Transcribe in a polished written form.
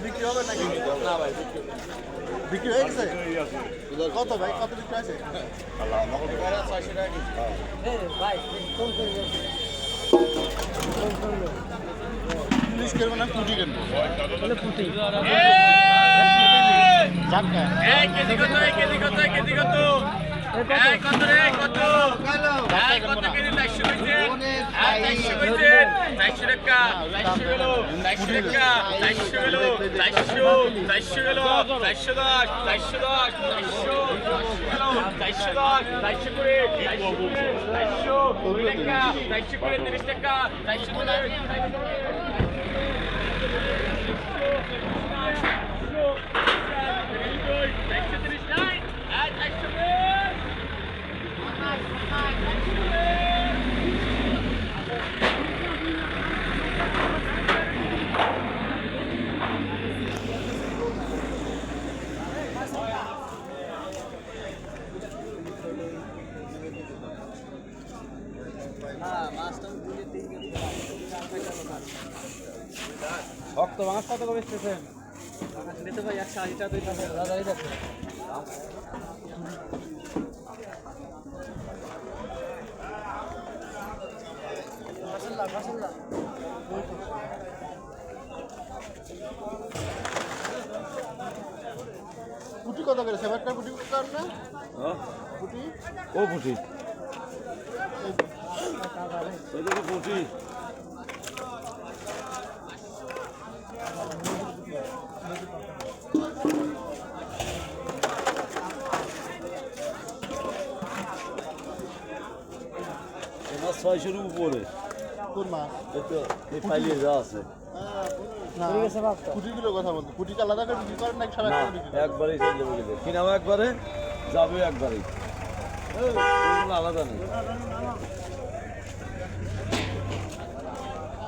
বিক্রি হবে নাকি? না ভাই বিক্রি হয়ে গেছে। কত ভাই, কত বিক্রি আছে? 600 টাকা কেজি। পুলিশ করবো না পুটি কেন? পুটি কেজি কত? কেজি কত? কেজি কত? কত রে কত? কত কেজি? 400 হয়েছে। 400 হয়েছে। 400 টাকা। 400 গেল। 400 টাকা। 400 গেল। 400 400 গেল। 410 410 400 410 400 করে 400 টাকা 400 করে 30 টাকা 400 করে শক্ত মাছ কত করে বেচতেছেন? নিতে ভাই 180 টাকা দিতে হবে। দাদা এই দেখো মাশাআল্লাহ মাশাআল্লাহ। পুটি কত করে? সেবারটা পুটি কত না? হ্যাঁ পুটি ও পুটি এই দেখো পুটি মাছ 600-এর উপরে। কোন মাছ? এই তো এই পাইলে যা আছে না পুটিগুলো কথা বলতে, পুটিকে আলাদা করে বিক্রি করেন নাকি সব না, একসাথে বিক্রি করেন? একবারেই চলে যাবে গেলে কিনাও একবারে যাবে একবারেই, আলাদা নেই।